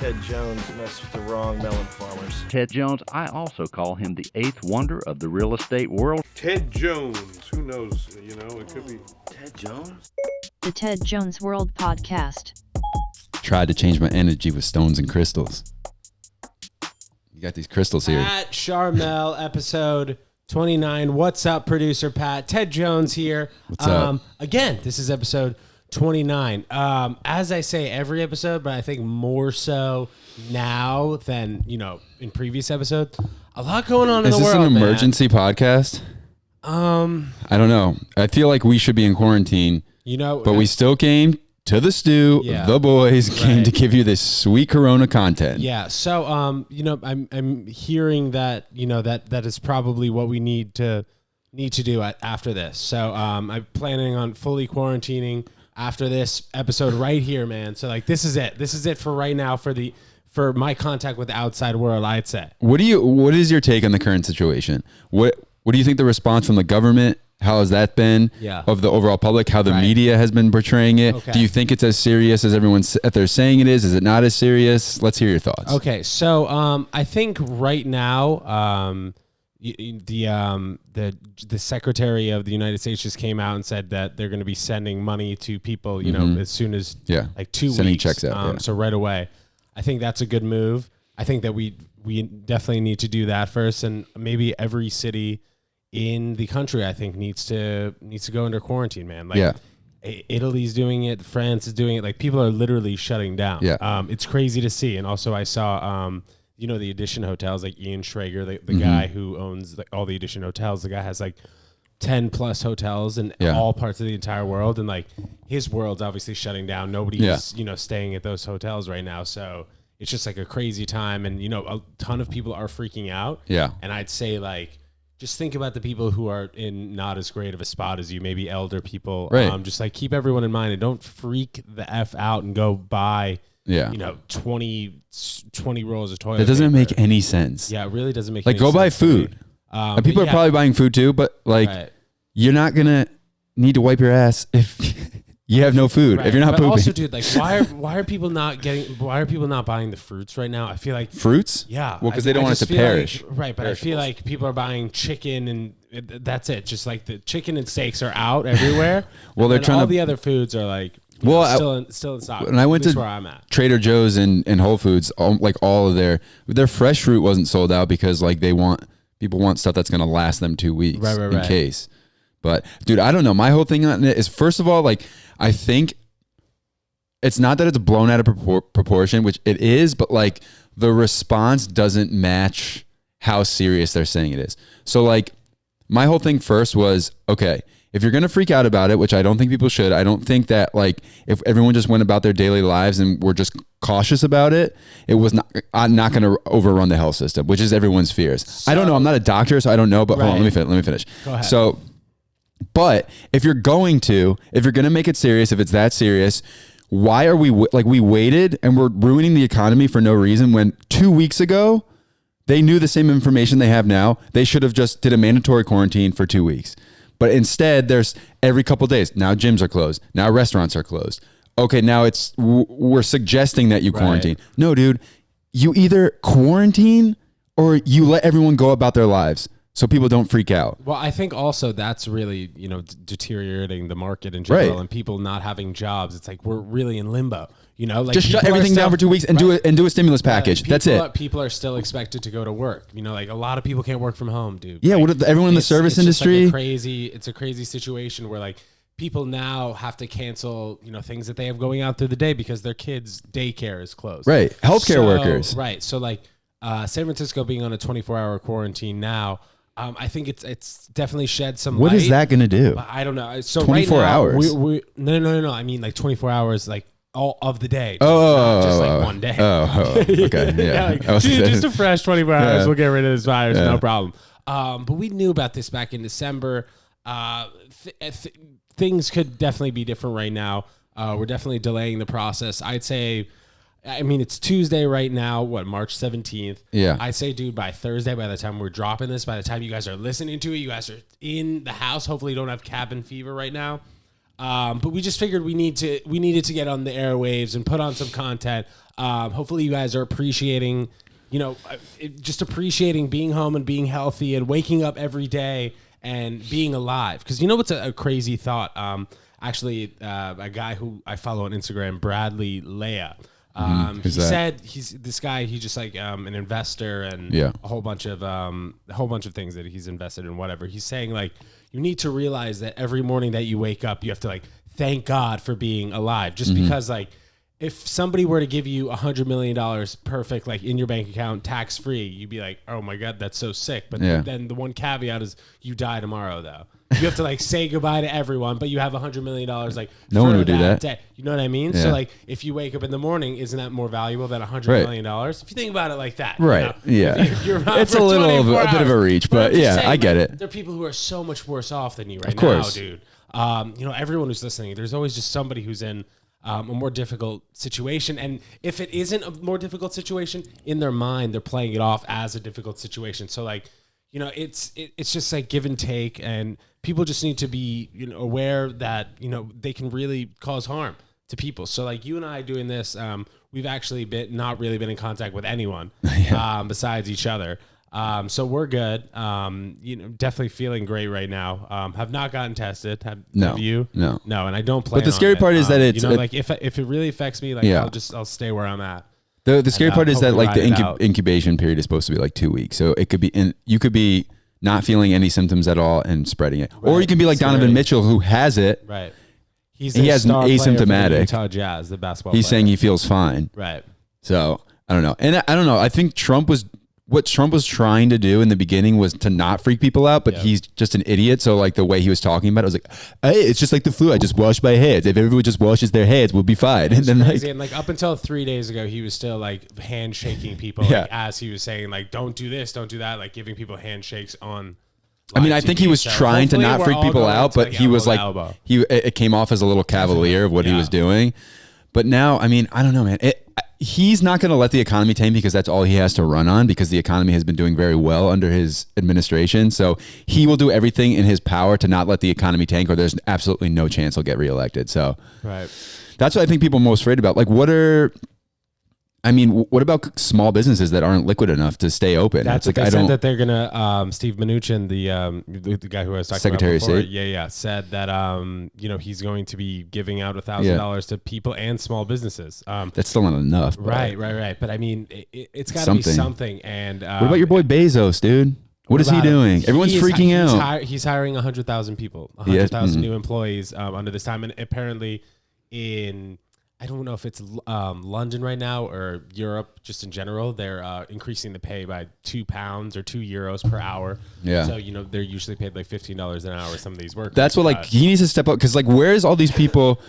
Ted Jones messed with the wrong melon farmers. Ted Jones, I also call him the eighth wonder of the real estate world. Ted Jones, who knows, it could be. Ted Jones? The Ted Jones World Podcast. Tried to change my energy with stones and crystals. You got these crystals here. Pat Charmel, episode 29. What's up, producer Pat? Ted Jones here. What's up? Again, this is episode 29. As I say every episode, but I think more so now than, in previous episodes. A lot going on in the world. Is this an emergency podcast? I don't know. I feel like we should be in quarantine. But we still came to the stew. Yeah. The boys came to give you this sweet Corona content. Yeah. So, I'm hearing that that is probably what we need to do after this. So, I'm planning on fully quarantining after this episode right here, man. So, this is it. This is it for right now for my contact with the outside world, I'd say. What is your take on the current situation? What do you think the response from the government? How has that been of the overall public? How the media has been portraying it? Okay. Do you think it's as serious as everyone's they're saying it is? Is it not as serious? Let's hear your thoughts. Okay, so I think right now the Secretary of the United States just came out and said that they're going to be sending money to people, as soon as 2 weeks. Sending checks out. So right away, I think that's a good move. I think that we definitely need to do that first, and maybe every city in the country, I think, needs to go under quarantine, man. Italy's doing it, France is doing it. People are literally shutting down. Yeah. It's crazy to see. And also I saw, the Edition hotels, Ian Schrager, the guy who owns all the Edition hotels. The guy has 10 plus hotels in all parts of the entire world. And his world's obviously shutting down. Nobody's, staying at those hotels right now. So it's just a crazy time. And, a ton of people are freaking out. Yeah. And I'd say just think about the people who are in not as great of a spot as you, maybe elder people. Right. Just keep everyone in mind and don't freak the F out and go buy, 20 rolls of toilet paper. It doesn't make any sense. Yeah, it really doesn't make any sense. Go buy food. People are probably buying food too, but you're not going to need to wipe your ass if you have no food. Right. If you're not pooping. Also, dude, why are people not buying the fruits right now? I feel like fruits? Yeah. Well, because they don't want it to perish. Right, but I feel like people are buying chicken and that's it. Just the chicken and steaks are out everywhere. Well, they're trying all the other foods are still in stock. When I went to where I'm at. Trader Joe's and Whole Foods, all of their fresh fruit wasn't sold out because people want stuff that's going to last them 2 weeks in case. But dude, I don't know. My whole thing on it is, first of all, I think it's not that it's blown out of proportion, which it is, but the response doesn't match how serious they're saying it is. So my whole thing first was, okay, if you're going to freak out about it, which I don't think people should, I don't think that if everyone just went about their daily lives and were just cautious about it, it was not going to overrun the health system, which is everyone's fears. So, I don't know. I'm not a doctor, so I don't know, but hold on, let me finish. Go ahead. So, but if you're going to make it serious, if it's that serious, why are we we waited and we're ruining the economy for no reason when 2 weeks ago they knew the same information they have now? They should have just did a mandatory quarantine for 2 weeks. But instead there's every couple of days. Now gyms are closed. Now restaurants are closed. Okay, now we're suggesting that you quarantine. Right. No, dude, you either quarantine or you let everyone go about their lives. So people don't freak out. Well, I think also that's really, deteriorating the market in general, and people not having jobs. It's we're really in limbo, just shut everything down for 2 weeks and do a stimulus package. That's it. People are still expected to go to work. A lot of people can't work from home, dude. Yeah. Everyone in the service industry. It's a crazy situation where people now have to cancel, things that they have going out through the day because their kids' daycare is closed. Right. Healthcare workers. Right. So San Francisco being on a 24-hour quarantine now. I think it's definitely shed some light. What is that going to do? I don't know. So 24 right now, hours? No. I mean 24 hours, all of the day. Not just 1 day. Okay. Yeah. Just a fresh 24 hours. We'll get rid of this virus. No problem. But we knew about this back in December. Things could definitely be different right now. We're definitely delaying the process. I'd say I mean, it's Tuesday right now, March 17th. Yeah. I'd say, dude, by Thursday, by the time we're dropping this, by the time you guys are listening to it, you guys are in the house. Hopefully you don't have cabin fever right now. But we just figured we needed to get on the airwaves and put on some content. Hopefully you guys are appreciating, just appreciating being home and being healthy and waking up every day and being alive. Because you know what's a crazy thought? Actually, a guy who I follow on Instagram, Bradley Leah. He said he's this guy. He's just like an investor and a whole bunch of things that he's invested in. Whatever he's saying, like you need to realize that every morning that you wake up, you have to like thank God for being alive. Just because like if somebody were to give you $100 million perfect, like in your bank account, tax free, you'd be like, oh my God, that's so sick. But then the one caveat is you die tomorrow though. You have to like say goodbye to everyone, but you have $100 million. Like no one would do that. Day. You know what I mean? Yeah. So like, if you wake up in the morning, isn't that more valuable than $100 million? If you think about it like that, right? Yeah, it's a bit of a reach, but yeah, saying, I get it. There are people who are so much worse off than you right now, dude. Everyone who's listening, there's always just somebody who's in a more difficult situation, and if it isn't a more difficult situation, in their mind, they're playing it off as a difficult situation. So like, it's just like give and take, and people just need to be aware that they can really cause harm to people. So like you and I doing this, we've actually not really been in contact with anyone besides each other. So we're good. Definitely feeling great right now. Have not gotten tested. Have you? No. And I don't plan. But the scary part is that it's like if it really affects me, like I'll stay where I'm at. The scary part is that like the incubation period is supposed to be like 2 weeks. So it could be you could be not feeling any symptoms at all and spreading it, or you can be like Donovan Mitchell who has it. Right. He has asymptomatic. For the Utah Jazz, the basketball. He's saying he feels fine. Right. So I don't know, and I don't know. I think what Trump was trying to do in the beginning was to not freak people out, but he's just an idiot. So like the way he was talking about it, I was like, hey, it's just like the flu. I just washed my hands. If everyone just washes their hands, we'll be fine. And then like up until 3 days ago, he was still like handshaking people like, as he was saying like, don't do this, don't do that, like giving people handshakes on. I mean, I think he was trying to not freak people out, but he was like, it came off as a little cavalier of what he was doing. But now, I mean, I don't know, man. He's not going to let the economy tank because that's all he has to run on, because the economy has been doing very well under his administration. So he will do everything in his power to not let the economy tank, or there's absolutely no chance he'll get reelected. So that's what I think people are most afraid about. Like, what about small businesses that aren't liquid enough to stay open? That's like, they said that they're gonna. Steve Mnuchin, the guy who I was talking Secretary about before, of State, said that he's going to be giving out $1,000 to people and small businesses. That's still not enough. Right. But I mean, it's got to be something. And what about your boy Bezos, dude? What is he doing? Everyone's freaking out. He's hiring 100,000 people, 100,000 new employees under this time, and apparently in. I don't know if it's London right now or Europe, just in general. They're increasing the pay by £2 or €2 per hour. Yeah. So they're usually paid like $15 an hour. Some of these workers. That's what like he needs to step up, because like where's all these people?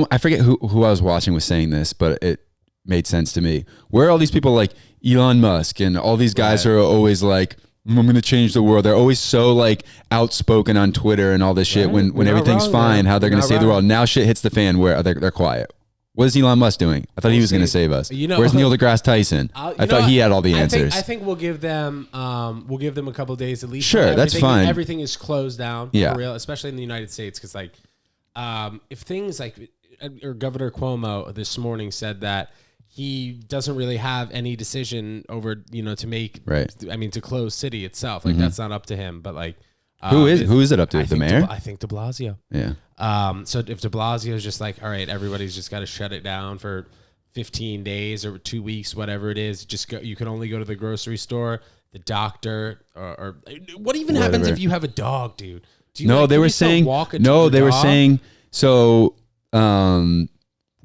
I forget who I was watching was saying this, but it made sense to me. Where are all these people like Elon Musk and all these guys who are always like, I'm going to change the world. They're always so like outspoken on Twitter and all this shit when everything's fine. How they're going to save the world. Now shit hits the fan where they're quiet. What is Elon Musk doing? I thought he was going to save us. Where's Neil deGrasse Tyson? I thought he had all the answers. I think we'll give them a couple of days at least. Sure, that's fine. Everything is closed down for real, especially in the United States, because like if things like Governor Cuomo this morning said that he doesn't really have any decision over to make to close city itself. Like that's not up to him, but like. Who is it up to? The mayor? I think de Blasio. Yeah. So if de Blasio is just like, all right, everybody's just got to shut it down for 15 days or 2 weeks, whatever it is. Just go. You can only go to the grocery store, the doctor, or what even happens if you have a dog, dude? They were saying. So.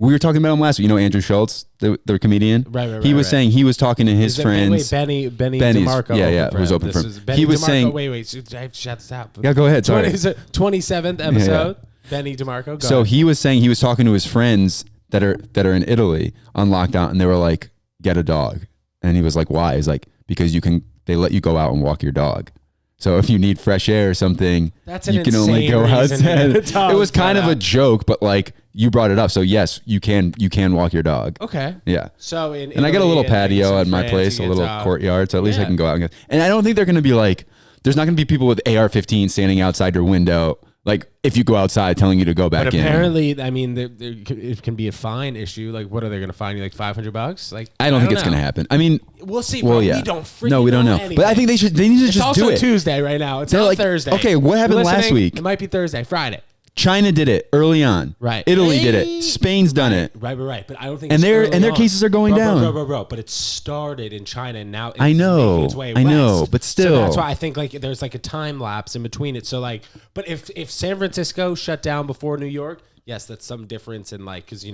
We were talking about him last week. Andrew Schultz, the comedian. Right. He was saying he was talking to his friends. Benny DeMarco. Who's open for him. He was saying. Wait. I have to shut this out. Yeah, go ahead. Sorry. Is it 27th episode? Yeah. Benny DeMarco. So he was saying he was talking to his friends that are in Italy on lockdown, and they were like, "Get a dog," and he was like, "Why?" He's like, "Because they let you go out and walk your dog." So if you need fresh air or something, you can only go outside. It was kind of a joke, but like you brought it up, so yes, you can walk your dog. Okay. Yeah. So and I got a little patio at my place, a little courtyard, so at least I can go out and get. And I don't think they're going to be like, there's not going to be people with AR-15 standing outside your window Like if you go outside, telling you to go back But in. apparently, I mean, it can be a fine issue. Like, what are they going to fine you? Like $500? Like, I don't think it's going to happen. I mean, we'll see. well, Bro. yeah. We don't freaking no, we don't know. anything. But I think they need to It's just also do it. Tuesday right now. It's They're not like, Thursday. okay, what happened You're last listening? week? It might be Thursday, Friday. China did it early on. Right. Italy did it. Spain's done it. Right. But I don't think And it's their early on. cases are going down. Bro. But it started in China and now it's I know. making its way I know, west. but So still. that's why I think like there's like a time lapse in between it. So like, but if San Francisco shut down before New York, yes, that's some difference in like, because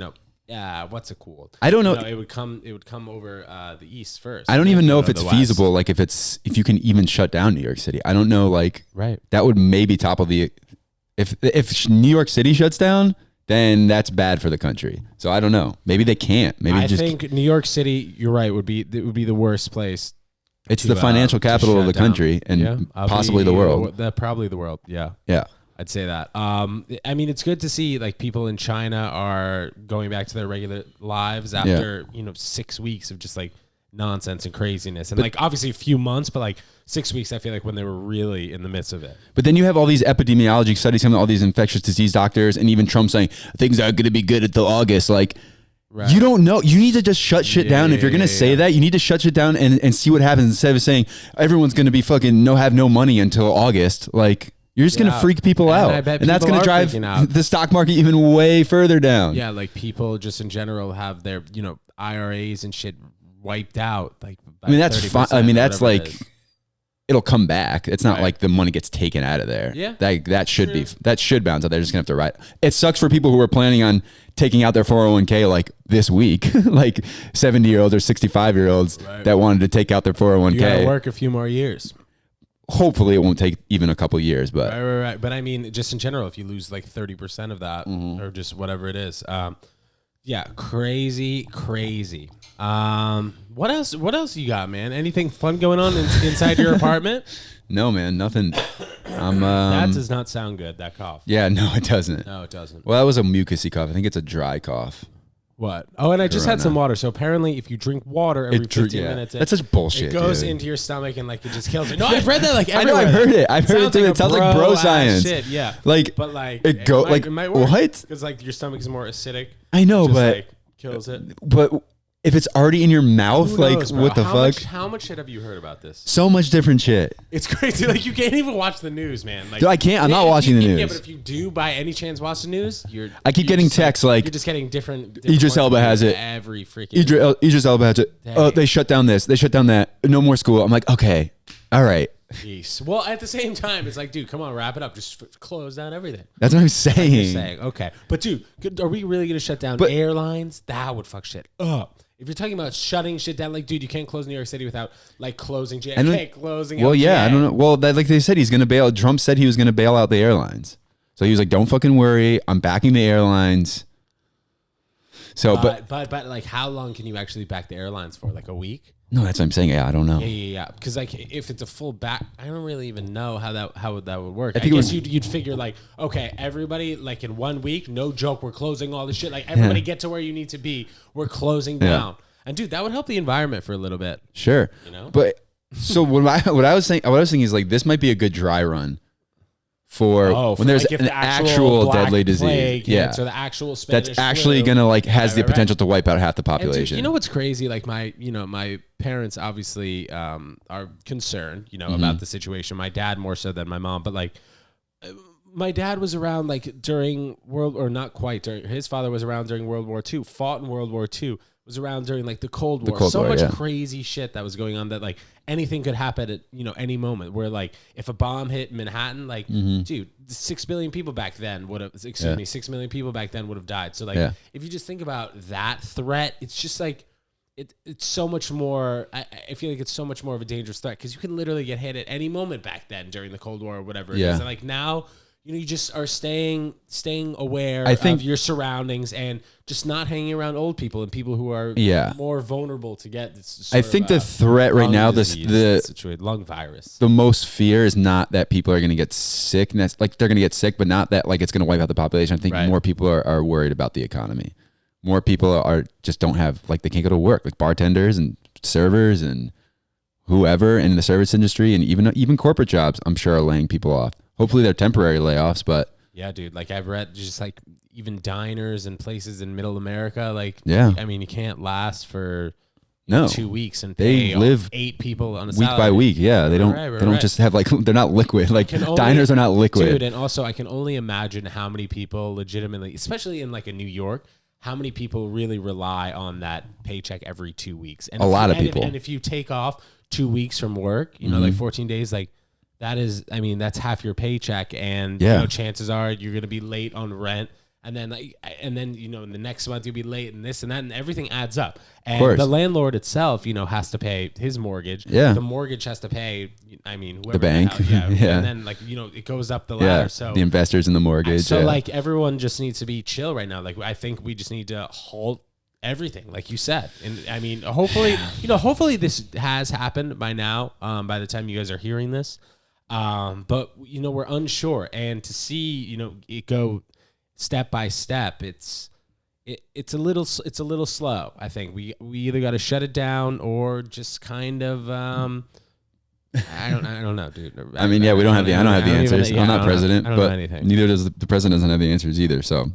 what's it called? I don't know. It would come over the east first. I don't even know if it's the west. feasible. Like if you can even shut down New York City. I don't know. Like Right. that would maybe topple the. If New York City shuts down, then that's bad for the country. So I don't know. Maybe they can't. Maybe I think New York City. You're right. Would be the worst place. it's to, the financial to capital of shut the down. country and Yeah, possibly the world. Probably the world. Yeah. Yeah. I'd say that. I mean, it's good to see like people in China are going back to their regular lives after 6 weeks of just like nonsense and craziness, and like obviously a few months, but like 6 weeks, I feel like when they were really in the midst of it. But then you have all these epidemiology studies coming, all these infectious disease doctors, and even Trump saying things aren't going to be good until August. Like, Right. you don't know. You need to just shut shit down. If you're going to say that, you need to shut shit down and see what happens instead of saying everyone's going to be fucking have no money until August. Like, you're just going to freak people out. I bet and that's people going to are drive freaking out. the stock market even way further down. Yeah, like people just in general have their IRAs and shit wiped out. Like, I mean, that's fine. I mean, that's whatever like, it is. it'll come back. It's not Right. like the money gets taken out of there. Yeah. That should be, that should bounce out. They're just gonna have to write. It sucks for people who are planning on taking out their 401k like this week, like 70-year-olds or 65-year-olds that wanted to take out their 401k. You gotta work a few more years. Hopefully it won't take even a couple years, but Right. But I mean, just in general, if you lose like 30% of that or just whatever it is, yeah, crazy. What else you got, man? Anything fun going on inside your apartment? no, man, nothing. That does not sound good, that cough. Yeah, no, it doesn't. No, it doesn't. Well, that was a mucusy cough. I think it's a dry cough. What? Oh, and I just had Corona. some water. So apparently, if you drink water every 15 minutes, That's such bullshit. it goes dude. into your stomach and like it just kills it. No, I've read that like I know, everywhere. I've heard it. I've heard it too. It sounds like bro ass science. Shit, yeah. Like, But like it might work. what? Because like your stomach is more acidic. I know, Just, but like, kills it. but if it's already in your mouth, Who like knows, bro? what the fuck? How much shit have you heard about this? So much different shit. It's crazy. Like you can't even watch the news, man. Like Dude, I can't. I'm not if watching the Yeah, news. but if you do by any chance watch the news, I keep you're getting just, texts like you're just getting different Idris Elba has it. Every freaking Idris Elba has it. Oh, Dang. they shut down this. They shut down that. No more school. I'm like, okay, all right. Jeez. Well, at the same time, it's like, dude, come on, wrap it up. Just close down everything. That's what I'm You're saying. saying, okay, but dude, are we really gonna shut down But- airlines? That would fuck shit up. If you're talking about shutting shit down, like, dude, you can't close New York City without like closing JFK, And then- closing. Well, yeah, I LGA. don't know. Well, like they said, he's gonna bail. Trump said he was gonna bail out the airlines. So he was like, "Don't fucking worry. I'm backing the airlines." So, but But like, how long can you actually back the airlines for? Like a week? no, that's what I'm saying. Yeah, I don't know. Yeah. Because like, if it's a full back, I don't really even know how that would work. I think it guess would- you'd figure like, okay, everybody like in 1 week, no joke, we're closing all this shit. Like everybody get to where you need to be. We're closing down. And dude, that would help the environment for a little bit. Sure. You know? But so what I was thinking is like this might be a good dry run for when there's like if an the actual Black deadly disease. Plague Yeah. hits or the actual Spanish That's actually flu. gonna like has the right. potential to wipe out half the And dude, population. you know what's crazy? Like my parents obviously are concerned, about the situation. My dad more so than my mom, but like my dad was around like during his father was around during World War II, fought in World War II, was around during like the Cold War. Cold So War, much yeah. crazy shit that was going on that like anything could happen at any moment. Where like if a bomb hit Manhattan, like dude, 6 billion people back then would have 6 million people back then would have died. So like if you just think about that threat, it's just like it's so much more. I feel like it's so much more of a dangerous threat because you can literally get hit at any moment back then during the Cold War or whatever it is. And like now, you just are staying aware of your surroundings and just not hanging around old people and people who are more vulnerable to get this. I think the threat right now, the lung virus. The most fear is not that people are going to get sick. And that's like they're going to get sick, but not that like it's going to wipe out the population. I think more people are worried about the economy. More people are just don't have like they can't go to work, like bartenders and servers and whoever in the service industry and even corporate jobs. I'm sure are laying people off. Hopefully they're temporary layoffs, but Yeah, dude. Like I've read just like even diners and places in middle America. Like, I mean, you can't last for 2 weeks and they live 8 people on a week salary. by week. Yeah, they don't just have like they're not liquid. Like diners are not liquid, dude. And also, I can only imagine how many people legitimately, especially in like a New York, how many people really rely on that paycheck every 2 weeks. And a lot of people. And if you take off 2 weeks from work, you know, like 14 days, like. That is, I mean, that's half your paycheck, and you know, chances are you're gonna be late on rent, and then you know, in the next month you'll be late, and this and that, and everything adds up. And the landlord itself, you know, has to pay his mortgage. Yeah, the mortgage has to pay. I mean, whoever the bank. and then like you know, it goes up the ladder. So the investors in the mortgage. So like everyone just needs to be chill right now. Like I think we just need to halt everything, like you said. And I mean, hopefully, you know, hopefully this has happened by now. By the time you guys are hearing this. But you know, we're unsure, and to see, you know, it go step by step, it's a little slow. I think we either got to shut it down or just kind of I don't know, dude. I mean, we don't have the answers. I'm not president, but anything. Neither does the president doesn't have the answers either. So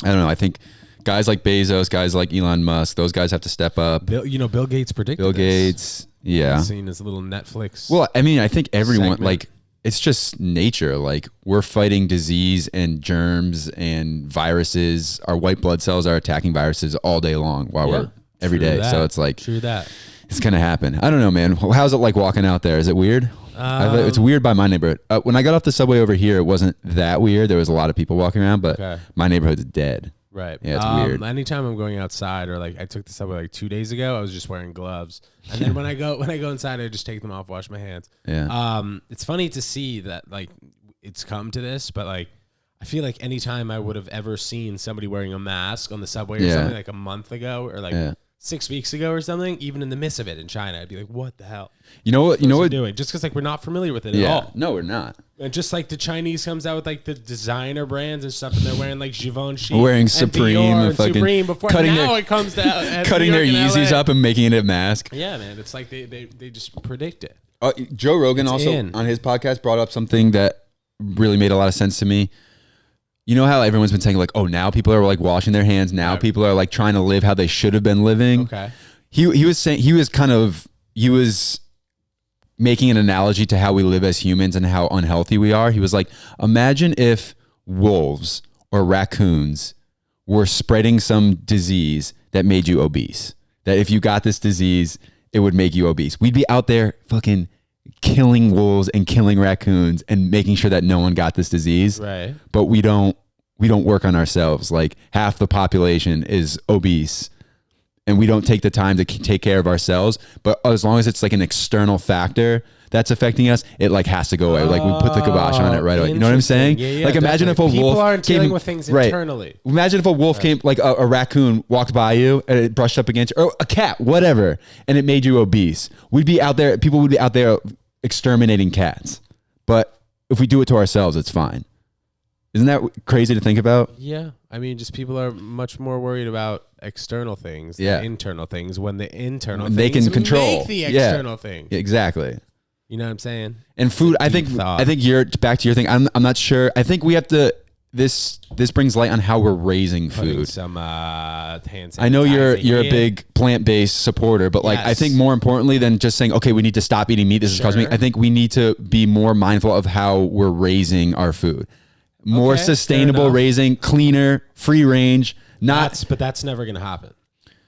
I don't know. I think guys like Bezos, guys like Elon Musk, those guys have to step up. Bill Gates predicted Bill this. Gates. Yeah. Seen his little Netflix. Well, I mean, I think everyone like it's just nature. Like we're fighting disease and germs and viruses. Our white blood cells are attacking viruses all day long while we're every day. So it's like it's gonna happen. I don't know, man. How's it like walking out there? Is it weird? It's weird by my neighborhood. When I got off the subway over here, it wasn't that weird. There was a lot of people walking around, but my neighborhood's dead. Right. Yeah, it's weird. Anytime I'm going outside, or like I took the subway like 2 days ago, I was just wearing gloves. And then when I go inside, I just take them off, wash my hands. Yeah. It's funny to see that like it's come to this, but like I feel like anytime I would have ever seen somebody wearing a mask on the subway or something like a month ago or like 6 weeks ago or something, even in the midst of it in China, I'd be like, what the hell? You know what we're doing? Just because like we're not familiar with it at all. No, we're not. And just like the Chinese comes out with like the designer brands and stuff, and they're wearing like Givenchy, wearing Supreme, and Supreme before cutting now their, it comes to cutting their Yeezys up and making it a mask. Yeah, man, it's like they just predict it. Joe Rogan on his podcast brought up something that really made a lot of sense to me. You know how everyone's been saying like, oh, now people are like washing their hands. Now people are like trying to live how they should have been living. Okay. He was making an analogy to how we live as humans and how unhealthy we are. He was like, imagine if wolves or raccoons were spreading some disease that made you obese. That if you got this disease, it would make you obese. We'd be out there fucking killing wolves and killing raccoons and making sure that no one got this disease. Right. But we don't work on ourselves. Like half the population is obese. And we don't take the time to take care of ourselves. But as long as it's like an external factor that's affecting us, it like has to go away. Like we put the kibosh on it right away. You know what I'm saying? Yeah, like imagine if a people wolf aren't dealing with things internally. Imagine if a wolf came, like a raccoon walked by you and it brushed up against you, or a cat, whatever, and it made you obese. We'd be out there. People would be out there exterminating cats. But if we do it to ourselves, it's fine. Isn't that crazy to think about? Yeah. I mean, just people are much more worried about external things than internal things when the internal things they can control make the external thing. Exactly. You know what I'm saying? And food, I think you're back to your thing. I'm not sure. I think we have to this brings light on how we're raising food. Some hand sanitizer. I know you're a big plant-based supporter, but like I think more importantly than just saying, okay, we need to stop eating meat, this is causing me, I think we need to be more mindful of how we're raising our food. More sustainable raising, cleaner, free range. But that's never going to happen.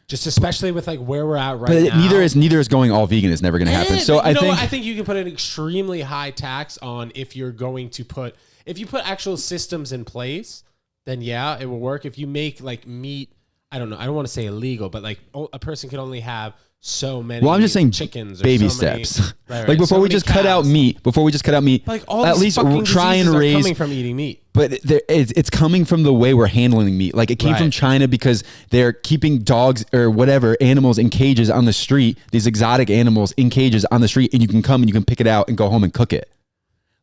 Just especially with like where we're at right now. But neither is going all vegan is never going to happen. So I think you can put an extremely high tax on if you're going to put actual systems in place, then yeah, it will work. If you make like meat, I don't know, I don't want to say illegal, but like a person can only have so many. Well, I'm just saying chickens, baby or so steps. Right. Like before we just cut out meat, like all at least try and raise. Coming from eating meat. But it's coming from the way we're handling meat. Like it came from China because they're keeping dogs or whatever animals in cages on the street. These exotic animals in cages on the street, and you can come and you can pick it out and go home and cook it.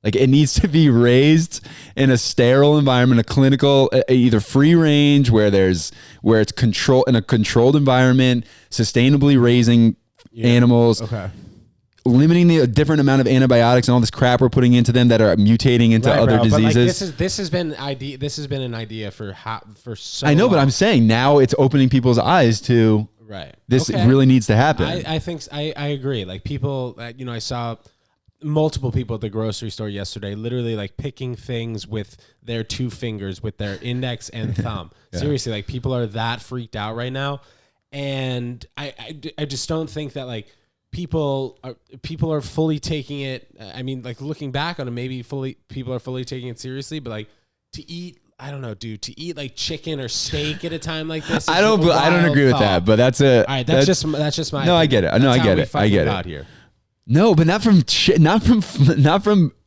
Like it needs to be raised in a sterile environment, a clinical, either free range where it's in a controlled environment, sustainably raising animals. Okay. limiting the different amount of antibiotics and all this crap we're putting into them that are mutating into other diseases. But like, this has been an idea for so I know, long. but I'm saying now it's opening people's eyes to this really needs to happen. I think I agree. Like people, I saw multiple people at the grocery store yesterday, literally like picking things with their 2 fingers, with their index and thumb. Seriously, like people are that freaked out right now, and I just don't think that like people are fully taking it. I mean, like looking back on it, maybe people are fully taking it seriously, but like to eat. I don't know, dude. To eat like chicken or steak at a time like this, I don't agree with that. But that's a. All right, that's just my. No, I get it. No, I get it. I get it. Here. No, but not from.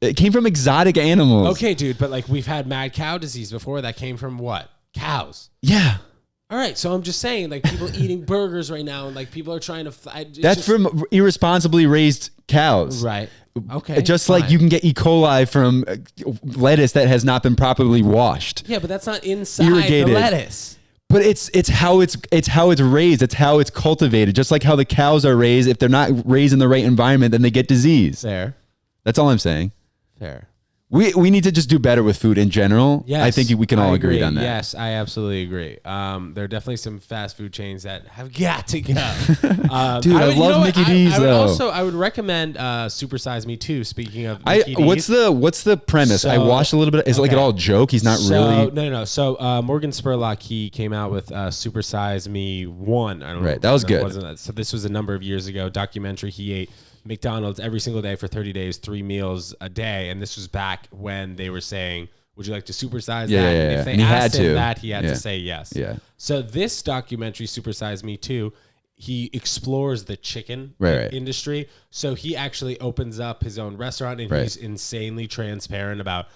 It came from exotic animals. Okay, dude, but like we've had mad cow disease before. That came from what? Cows. Yeah. All right, so I'm just saying, like people eating burgers right now, and like people are trying to. That's from irresponsibly raised cows. Right. Okay. Just fine. Like you can get E. coli from lettuce that has not been properly washed. Yeah, but that's not inside irrigated. The lettuce. But it's how it's raised. It's how it's cultivated. Just like how the cows are raised. If they're not raised in the right environment, then they get disease. Fair. That's all I'm saying. Fair. We need to just do better with food in general. Yes, I think we can all agree on that. Yes, I absolutely agree. There are definitely some fast food chains that have got to go. Dude, I love Mickey D's though. I would recommend Super Size Me too. Speaking of Mickey D's. What's the premise? I watched a little bit. Is it like it all a joke? He's not really. No. So Morgan Spurlock, he came out with Super Size Me 1. I don't know. Right, that was good. So this was a number of years ago. Documentary. He ate McDonald's every single day for 30 days, 3 meals a day. And this was back when they were saying, would you like to supersize that? And if they asked him that, he had to say yes. Yeah. So this documentary, Super Size Me 2, he explores the chicken industry. So he actually opens up his own restaurant, and he's insanely transparent about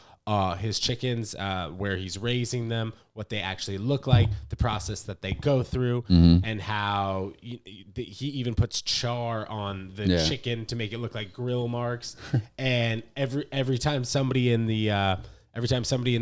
his chickens, where he's raising them, what they actually look like, the process that they go through, and how he even puts char on the chicken to make it look like grill marks. And every time somebody in the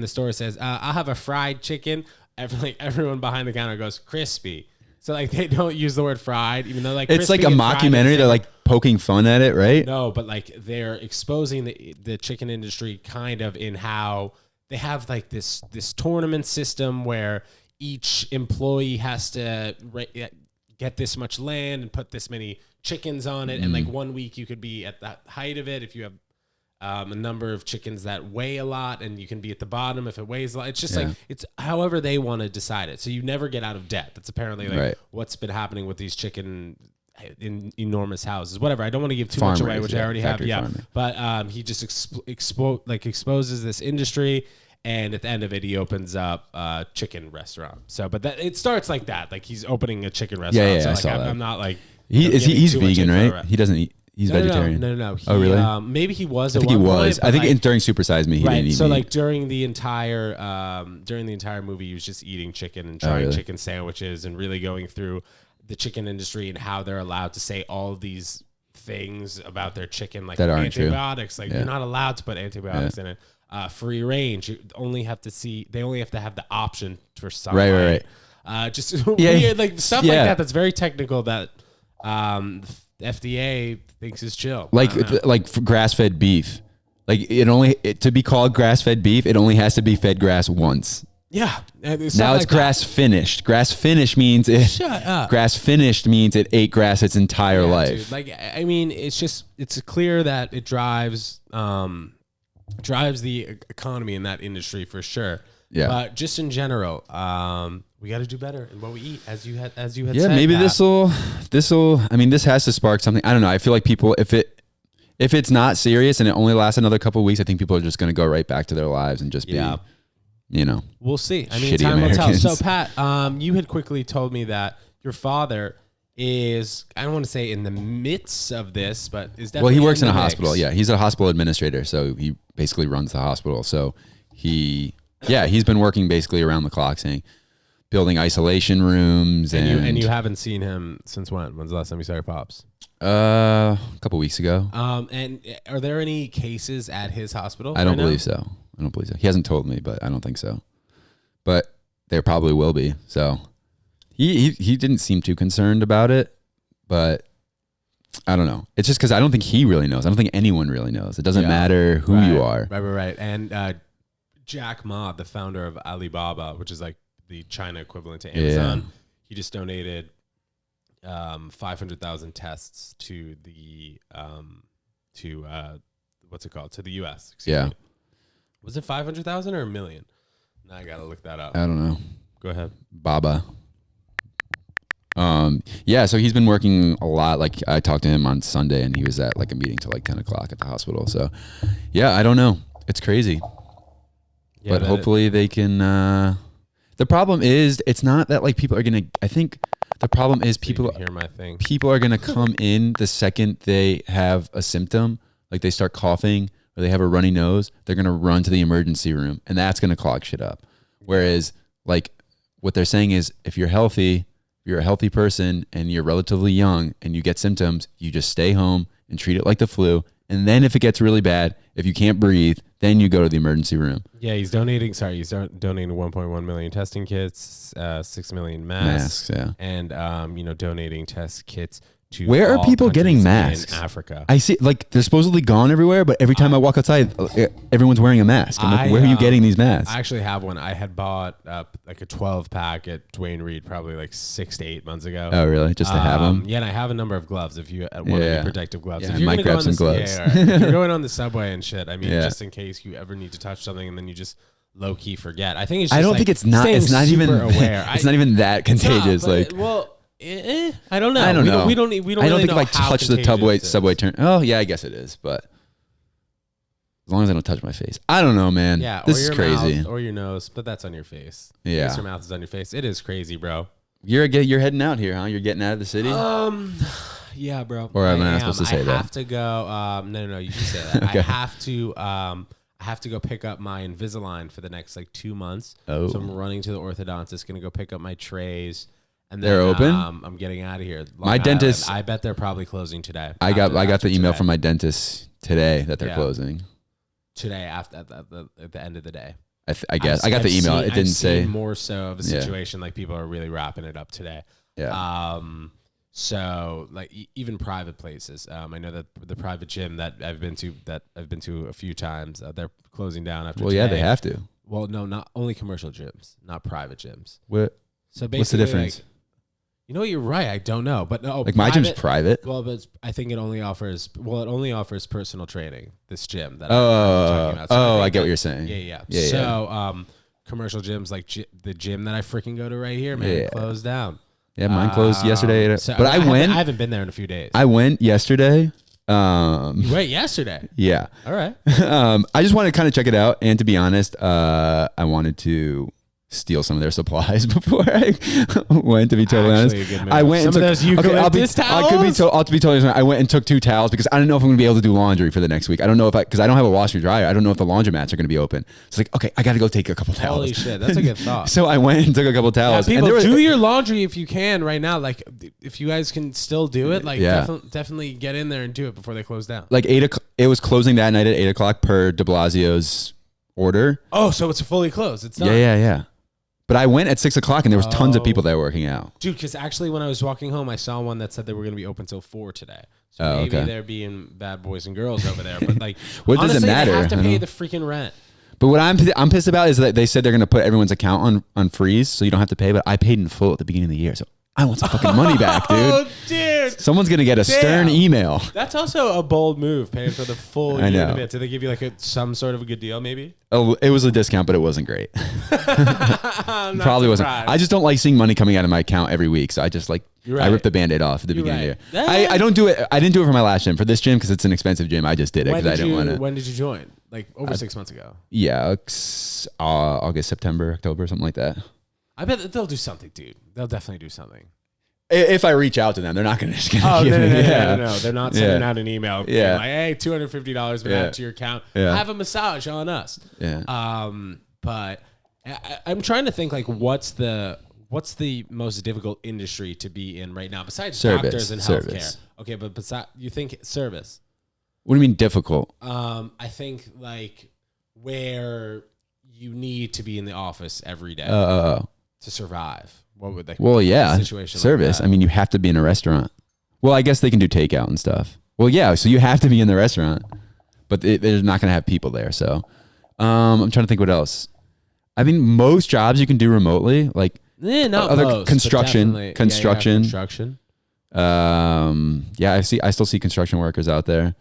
store says, "I'll have a fried chicken," everyone behind the counter goes crispy. So like they don't use the word fried, even though like it's like a mockumentary. They're like poking fun at it, right? No, but like they're exposing the chicken industry kind of in how they have like this tournament system where each employee has to get this much land and put this many chickens on it, and like 1 week you could be at the height of it if you have a number of chickens that weigh a lot, and you can be at the bottom if it weighs a lot. It's just like, it's however they want to decide it. So you never get out of debt. That's apparently like what's been happening with these chicken in enormous houses, whatever. I don't want to give too much away, which I already have. Yeah. Farming. But he just exposes this industry, and at the end of it, he opens up a chicken restaurant. So, but it starts like that. Like he's opening a chicken restaurant. Yeah, so I like, saw that. I'm not like, he's vegan, right? He doesn't eat. He's vegetarian. No. Oh, really? Maybe he was. I think he was. I think during Super Size Me, he didn't eat so meat. like during the entire movie, he was just eating chicken and trying chicken sandwiches and really going through the chicken industry and how they're allowed to say all these things about their chicken, like that aren't antibiotics. True. Like you're not allowed to put antibiotics in it. Free range. They only have to have the option for sunlight. Right. Just weird, like stuff like that. That's very technical. That FDA thinks is chill. Like grass-fed beef. Like to be called grass-fed beef, it only has to be fed grass once. Yeah. Now it's grass finished. Grass finished means Shut up. Grass finished means it ate grass its entire life. Dude. Like I mean, it's clear that it drives the economy in that industry for sure. Yeah. But just in general, we got to do better in what we eat, as you had said. Yeah, maybe this will. I mean, this has to spark something. I don't know. I feel like people, if it's not serious and it only lasts another couple of weeks, I think people are just going to go right back to their lives and just be, we'll see. I mean, shitty time will tell. Americans. So, Pat, you had quickly told me that your father is, I don't want to say in the midst of this, but is definitely. Well, he works in a mix. hospital. Yeah, he's a hospital administrator, so he basically runs the hospital. So he's been working basically around the clock, building isolation rooms, and you haven't seen him since when? When's the last time you saw your pops? A couple weeks ago. And are there any cases at his hospital? I don't believe so. He hasn't told me, but I don't think so. But there probably will be. So he didn't seem too concerned about it, but I don't know. It's just because I don't think he really knows. I don't think anyone really knows. It doesn't matter who you are. Right. And Jack Ma, the founder of Alibaba, which is like the China equivalent to Amazon, he just donated 500,000 tests to the what's it called, to the U.S. Excuse me. Was it 500,000 or a million? Now I gotta look that up. I don't know. Go ahead. Baba. Yeah, so he's been working a lot. Like I talked to him on Sunday and he was at like a meeting till like 10 o'clock at the hospital. So yeah, I don't know. It's crazy. Yeah, but hopefully they can, the problem is it's not that like people are going to, I think the problem is people are going to come in the second they have a symptom, like they start coughing or they have a runny nose, they're going to run to the emergency room and that's going to clog shit up. Whereas like what they're saying is if you're healthy, you're a healthy person and you're relatively young and you get symptoms, you just stay home and treat it like the flu. And then if it gets really bad, if you can't breathe, then you go to the emergency room. Yeah, he's donating 1.1 million testing kits, 6 million masks, and donating test kits to where are people getting masks in Africa? I see like they're supposedly gone everywhere, but every time I walk outside, everyone's wearing a mask. I'm like, where are you getting these masks? I actually have one. I had bought like a 12 pack at Dwayne Reed probably like 6 to 8 months ago. Oh, really? Just to have them? Yeah, and I have a number of gloves. If you want any protective gloves, yeah, if you're might grab some gloves. If you're going on the subway and shit, I mean, just in case you ever need to touch something and then you just low key forget. I think it's. Just I don't think it's not. It's not even aware. It's not even that contagious. I don't know. I don't know. We don't. I don't really think know if I touch the subway turn. Oh yeah, I guess it is. But as long as I don't touch my face, I don't know, man. Yeah, this is crazy. Mouth or your nose, but that's on your face. Yeah, your mouth is on your face. It is crazy, bro. You're heading out here, huh? You're getting out of the city. Yeah, bro. Or am I not supposed to say that? I have to go. No. You can say that. Okay. I have to go pick up my Invisalign for the next like 2 months. Oh. So I'm running to the orthodontist. Gonna go pick up my trays. And they're open. I'm getting out of here. My dentist. I bet they're probably closing today. I got the email from my dentist today that they're closing. Today at the end of the day. I guess I got the email. It didn't say more so of a situation like people are really wrapping it up today. Yeah. So like even private places. I know that the private gym that I've been to a few times, they're closing down after. Well, yeah, they have to. Well, no, not only commercial gyms, not private gyms. What? So basically, what's the difference? Like, you know what? You're right. I don't know, but no. Like my gym's private. Well, but I think it only offers personal training. This gym that I'm talking about. So I get what you're saying. Yeah. So commercial gyms like the gym that I freaking go to right here, man, closed down. Yeah, mine closed yesterday. So but I went. I haven't been there in a few days. I went yesterday. You went yesterday? Yeah. All right. I just wanted to kind of check it out, and to be honest, I wanted to steal some of their supplies before I went. To be totally honest, I went and took those eucalyptus towels. I'll be totally honest. I went and took 2 towels because I don't know if I'm gonna be able to do laundry for the next week. I don't know because I don't have a washer and dryer. I don't know if the laundromats are gonna be open. It's like, okay, I got to go take a couple towels. Holy shit, that's a good thought. So I went and took a couple towels. Yeah, people, do your laundry if you can right now. Like if you guys can still do it, like definitely get in there and do it before they close down. Like 8 o'clock. It was closing that night at 8 o'clock per De Blasio's order. Oh, so it's fully closed. It's done. Yeah. But I went at 6 o'clock and there was tons of people that were working out. Dude, because actually when I was walking home, I saw one that said they were going to be open till 4 today. So maybe they're being bad boys and girls over there. But like, what honestly, does it matter? They have to pay the freaking rent. But what I'm pissed about is that they said they're going to put everyone's account on freeze, so you don't have to pay. But I paid in full at the beginning of the year, so I want some fucking money back, dude. Oh, dude. Someone's going to get a stern email. That's also a bold move, paying for the full year in advance. Did they give you like some sort of a good deal, maybe? Oh, it was a discount, but it wasn't great. Probably wasn't. I just don't like seeing money coming out of my account every week, so I just like I ripped the Band-Aid off at the beginning of the year. I don't do it. I didn't do it for my last gym. For this gym, because it's an expensive gym, I just did it because I didn't want to. When did you join? Like over 6 months ago? Yeah, August, September, October, something like that. I bet they'll do something, dude. They'll definitely do something. If I reach out to them, they're not going to just give me. No. They're not sending out an email. Yeah. Like, hey, $250 went out to your account. Yeah. Have a massage on us. Yeah. But I'm trying to think like what's the most difficult industry to be in right now besides doctors and healthcare. Okay, but besides, you think service? What do you mean difficult? I think like where you need to be in the office every day to survive. What would they? Well, yeah, situation service. like I mean, you have to be in a restaurant. Well, I guess they can do takeout and stuff. Well, yeah. So you have to be in the restaurant, but they're not going to have people there. So I'm trying to think what else. I mean, most jobs you can do remotely, like not other most, construction. but Construction. I still see construction workers out there.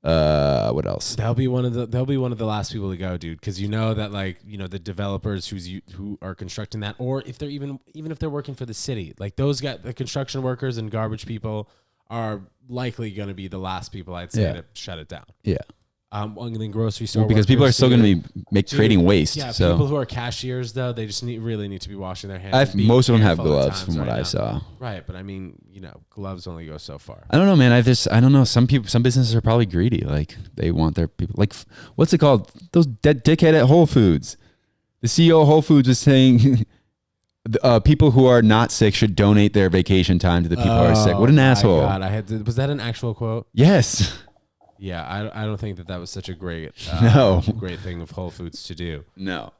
What else? They'll be one of the last people to go, dude, because you know that, like, you know, the developers who are constructing that, or if they're even if they're working for the city, like those guys, the construction workers and garbage people are likely going to be the last people, I'd say, to shut it down. Yeah. And then grocery store because people are still going to be creating waste. Yeah, so. people who are cashiers, though, they just really need to be washing their hands. Most of them have gloves, from what I saw. Right, but I mean, you know, gloves only go so far. I don't know, man. I don't know. Some businesses are probably greedy. Like, they want their people. Like, what's it called? Those dead dickhead at Whole Foods. The CEO of Whole Foods was saying people who are not sick should donate their vacation time to the people who are sick. What an asshole! God, was that an actual quote? Yes. Yeah, I don't think that was such a great great thing of Whole Foods to do. No.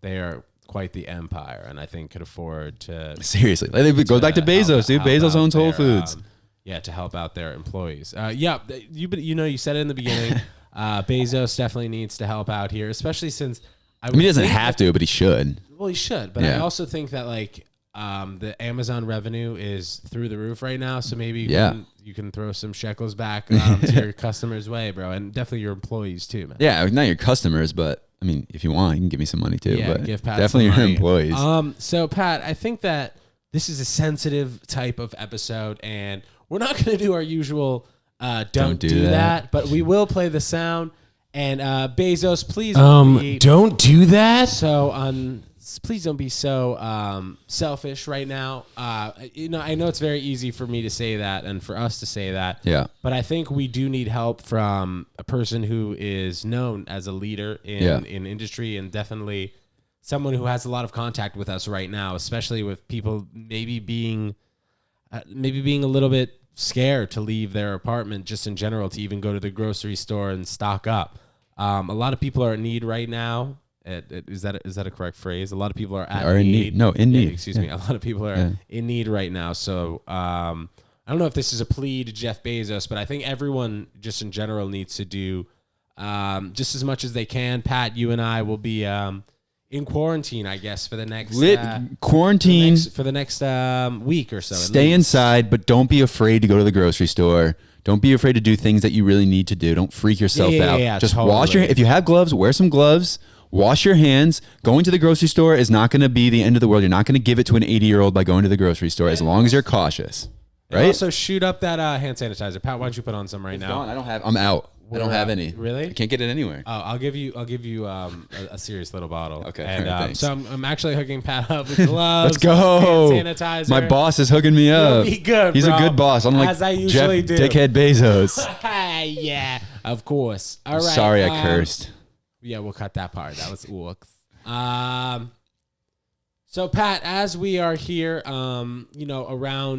They are quite the empire, and I think could afford to seriously. It goes back to Bezos, dude. Bezos owns Whole Foods. To help out their employees. You said it in the beginning. Bezos definitely needs to help out here, especially since he doesn't have to, but he should. Well, he should, but I also think that, like, the Amazon revenue is through the roof right now, so maybe you can throw some shekels back to your customers' way, bro, and definitely your employees too, man. Yeah, not your customers, but I mean, if you want, you can give me some money too. Yeah, but give Pat definitely your employees. So Pat, I think that this is a sensitive type of episode, and we're not going to do our usual don't do that, but we will play the sound. And Bezos, please don't do that. Please don't be so selfish right now. I know it's very easy for me to say that and for us to say that. Yeah. But I think we do need help from a person who is known as a leader in industry, and definitely someone who has a lot of contact with us right now, especially with people maybe being a little bit scared to leave their apartment just in general, to even go to the grocery store and stock up. A lot of people are in need right now. Is that a correct phrase? A lot of people are in need. No, in need. Excuse me. A lot of people are in need right now. So I don't know if this is a plea to Jeff Bezos, but I think everyone just in general needs to do just as much as they can. Pat, you and I will be in quarantine, I guess, for the next quarantine for the next week or so. Stay inside, but don't be afraid to go to the grocery store. Don't be afraid to do things that you really need to do. Don't freak yourself out. Just totally. Wash your. If you have gloves, wear some gloves. Wash your hands. Going to the grocery store is not going to be the end of the world. You're not going to give it to an 80-year-old by going to the grocery store, as long as you're cautious. Right. And also, shoot up that hand sanitizer. Pat, why don't you put on some right now? Gone. I don't have. I'm out. I don't have any. Really? I can't get it anywhere. Oh, I'll give you a serious little bottle. Okay. And so I'm actually hooking Pat up with gloves. Let's go. Hand sanitizer. My boss is hooking me up. You'll be good, He's bro. a good boss. Unlike As I usually Jeff do. Dickhead Bezos. Yeah, of course. All right. Sorry, I cursed. Yeah, we'll cut that part. That was ooks. So Pat, as we are here, around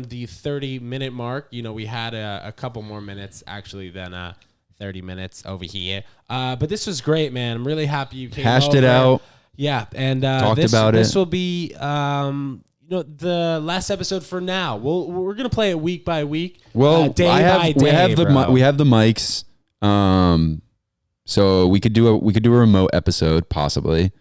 the 30-minute mark, we had a couple more minutes actually than 30 minutes over here. But this was great, man. I'm really happy you came Hashed over. it out. Yeah, and talked about it. This will be the last episode for now. We're gonna play it week by week. Well, day by day, we have the mics. So we could do a remote episode possibly.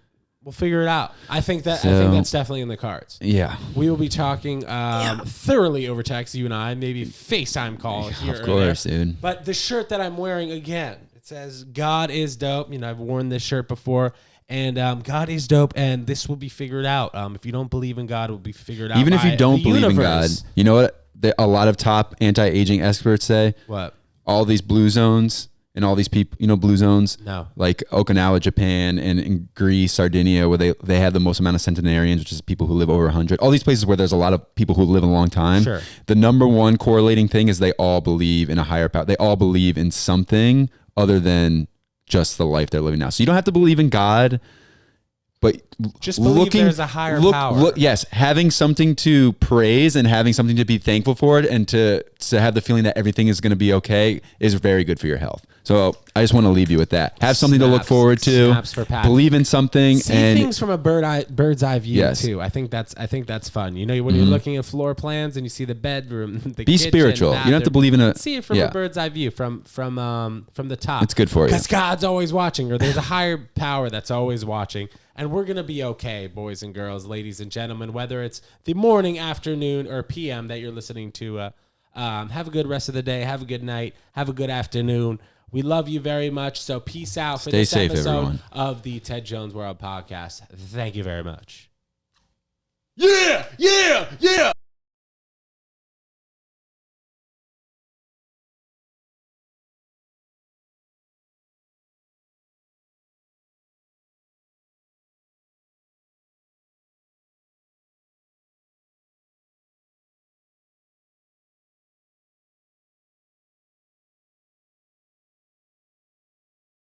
We'll figure it out. I think that's definitely in the cards. Yeah. We will be talking thoroughly over text, you and I, maybe FaceTime call here. Of course, dude. But the shirt that I'm wearing, again, it says God is dope. I've worn this shirt before, and God is dope, and this will be figured out. If you don't believe in God, it will be figured out. Even if you don't believe in God, you know what a lot of top anti-aging experts say? What? All these blue zones. And all these people, blue zones, no, like Okinawa, Japan, and in Greece, Sardinia, where they have the most amount of centenarians, which is people who live over 100. All these places where there's a lot of people who live a long time. Sure. The number one correlating thing is they all believe in a higher power. They all believe in something other than just the life they're living now. So you don't have to believe in God, but just believe there's a higher power. Yes, having something to praise and having something to be thankful for it, and to have the feeling that everything is going to be okay is very good for your health. So I just want to leave you with that. Have something to look forward to. Snaps for Pat. Believe in something. See and things from a bird's eye view too. I think that's fun. You know, when you're looking at floor plans and you see the bedroom, the be kitchen, spiritual. You don't have to believe in see it from a bird's eye view from the top. It's good for you because God's always watching, or there's a higher power that's always watching, and we're gonna be okay, boys and girls, ladies and gentlemen. Whether it's the morning, afternoon, or PM that you're listening to, have a good rest of the day. Have a good night. Have a good afternoon. We love you very much. So peace out for this episode everyone. of the Ted Jones World Podcast. Thank you very much. Yeah, yeah, yeah.